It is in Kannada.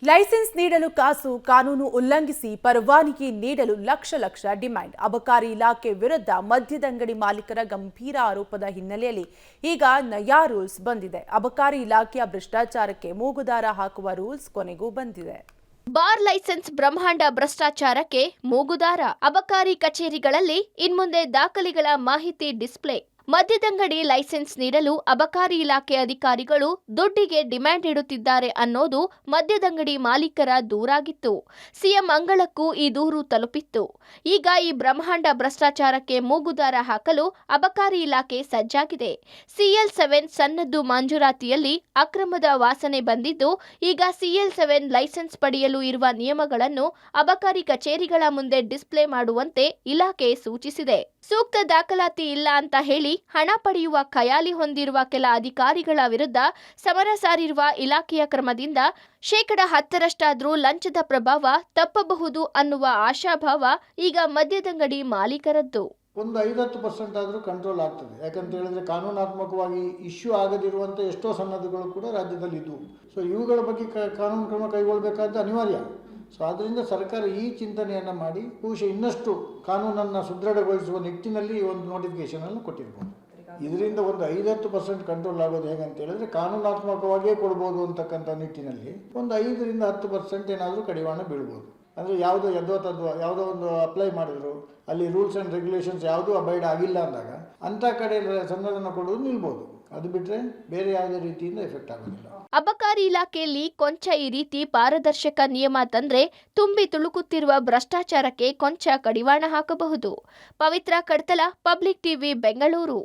ಲೈಸೆನ್ಸ್ ನೀಡಲು ಕಾಸು, ಕಾನೂನು ಉಲ್ಲಂಘಿಸಿ ಪರವಾನಗಿ ನೀಡಲು ಲಕ್ಷ ಡಿಮ್ಯಾಂಡ್. ಅಬಕಾರಿ ಇಲಾಖೆ ವಿರುದ್ಧ ಮದ್ಯದಂಗಡಿ ಮಾಲೀಕರ ಗಂಭೀರ ಆರೋಪದ ಹಿನ್ನೆಲೆಯಲ್ಲಿ ಈಗ ನಯಾ ರೂಲ್ಸ್ ಬಂದಿದೆ. ಅಬಕಾರಿ ಇಲಾಖೆಯ ಭ್ರಷ್ಟಾಚಾರಕ್ಕೆ ಮೂಗುದಾರ ಹಾಕುವ ರೂಲ್ಸ್ ಕೊನೆಗೂ ಬಂದಿದೆ. ಬಾರ್ ಲೈಸೆನ್ಸ್ ಬ್ರಹ್ಮಾಂಡ ಭ್ರಷ್ಟಾಚಾರಕ್ಕೆ ಮೂಗುದಾರ. ಅಬಕಾರಿ ಕಚೇರಿಗಳಲ್ಲಿ ಇನ್ಮುಂದೆ ದಾಖಲೆಗಳ ಮಾಹಿತಿ ಡಿಸ್ಪ್ಲೇ. ಮದ್ಯದಂಗಡಿ ಲೈಸೆನ್ಸ್ ನೀಡಲು ಅಬಕಾರಿ ಇಲಾಖೆ ಅಧಿಕಾರಿಗಳು ದುಡ್ಡಿಗೆ ಡಿಮ್ಯಾಂಡ್ ಇಡುತ್ತಿದ್ದಾರೆ ಅನ್ನೋದು ಮದ್ಯದಂಗಡಿ ಮಾಲೀಕರ ದೂರಾಗಿತ್ತು. ಸಿಎಂ ಅಂಗಳಕ್ಕೂ ಈ ದೂರು ತಲುಪಿತ್ತು. ಈಗ ಈ ಬ್ರಹ್ಮಾಂಡ ಭ್ರಷ್ಟಾಚಾರಕ್ಕೆ ಮೂಗುದಾರ ಹಾಕಲು ಅಬಕಾರಿ ಇಲಾಖೆ ಸಜ್ಜಾಗಿದೆ. CL7 ಸನ್ನದ್ದು ಮಂಜೂರಾತಿಯಲ್ಲಿ ಅಕ್ರಮದ ವಾಸನೆ ಬಂದಿದ್ದು, ಈಗ CL7 ಲೈಸೆನ್ಸ್ ಪಡೆಯಲು ಇರುವ ನಿಯಮಗಳನ್ನು ಅಬಕಾರಿ ಕಚೇರಿಗಳ ಮುಂದೆ ಡಿಸ್ಪ್ಲೇ ಮಾಡುವಂತೆ ಇಲಾಖೆ ಸೂಚಿಸಿದೆ. ಸೂಕ್ತ ದಾಖಲಾತಿ ಇಲ್ಲ ಅಂತ ಹೇಳಿ ಹಣ ಪಡೆಯುವ ಖಯಾಲಿ ಹೊಂದಿರುವ ಕೆಲ ಅಧಿಕಾರಿಗಳ ವಿರುದ್ಧ ಸಮರ ಸಾರಿರುವ ಇಲಾಖೆಯ ಕ್ರಮದಿಂದ 10% ಲಂಚದ ಪ್ರಭಾವ ತಪ್ಪಬಹುದು ಅನ್ನುವ ಆಶಾಭಾವ ಈಗ ಮದ್ಯದಂಗಡಿ ಮಾಲೀಕರದ್ದು. ಒಂದು 50% ಆದರೂ ಕಂಟ್ರೋಲ್ ಆಗ್ತದೆ. ಯಾಕಂತ ಹೇಳಿದ್ರೆ ಕಾನೂನಾತ್ಮಕವಾಗಿ ಇಶ್ಯೂ ಆಗದಿರುವಂಥ ಎಷ್ಟೋ ಸನ್ನದ್ಧಗಳು ಕೂಡ ರಾಜ್ಯದಲ್ಲಿ ಇದ್ದವು. ಸೊ ಇವುಗಳ ಬಗ್ಗೆ ಕಾನೂನು ಕ್ರಮ ಕೈಗೊಳ್ಳಬೇಕಾದ ಅನಿವಾರ್ಯ. ಸೊ ಆದ್ದರಿಂದ ಸರ್ಕಾರ ಈ ಚಿಂತನೆಯನ್ನು ಮಾಡಿ ಬಹುಶಃ ಇನ್ನಷ್ಟು ಕಾನೂನನ್ನು ಸುದೃಢಗೊಳಿಸುವ ನಿಟ್ಟಿನಲ್ಲಿ ಒಂದು ನೋಟಿಫಿಕೇಶನನ್ನು ಕೊಟ್ಟಿರ್ಬೋದು. ಇದರಿಂದ ಒಂದು 50% ಕಂಟ್ರೋಲ್ ಆಗೋದು ಹೇಗಂತ ಹೇಳಿದ್ರೆ ಕಾನೂನಾತ್ಮಕವಾಗಿಯೇ ಕೊಡ್ಬೋದು ಅಂತಕ್ಕಂಥ ನಿಟ್ಟಿನಲ್ಲಿ ಒಂದು 5-10% ಏನಾದರೂ ಕಡಿವಾಣ ಬೀಳ್ಬೋದು. ಅಂದರೆ ಯಾವುದೋ ಯಾವುದೋ ಒಂದು ಅಪ್ಲೈ ಮಾಡಿದ್ರು, ಅಲ್ಲಿ ರೂಲ್ಸ್ ಆ್ಯಂಡ್ ರೆಗ್ಯುಲೇಷನ್ಸ್ ಯಾವುದೂ ಅಬೈಡ್ ಆಗಿಲ್ಲ ಅಂದಾಗ ಅಂಥ ಕಡೆ ಸನ್ನದನ್ನು ಕೊಡೋದು ನಿಲ್ಬೋದು. ಅದು ಬಿಟ್ಟರೆ ಬೇರೆ ಯಾವುದೇ ರೀತಿಯಿಂದ ಎಫೆಕ್ಟ್ ಆಗೋದಿಲ್ಲ. ಅಬಕಾರಿ ಇಲಾಖೆಯಲ್ಲಿ ಕೊಂಚ ಈ ರೀತಿ ಪಾರದರ್ಶಕ ನಿಯಮ ತಂದ್ರೆ ತುಂಬಿ ತುಳುಕುತ್ತಿರುವ ಭ್ರಷ್ಟಾಚಾರಕ್ಕೆ ಕೊಂಚ ಕಡಿವಾಣ ಹಾಕಬಹುದು. ಪವಿತ್ರ ಕಡ್ತಲ, ಪಬ್ಲಿಕ್ ಟಿವಿ, ಬೆಂಗಳೂರು.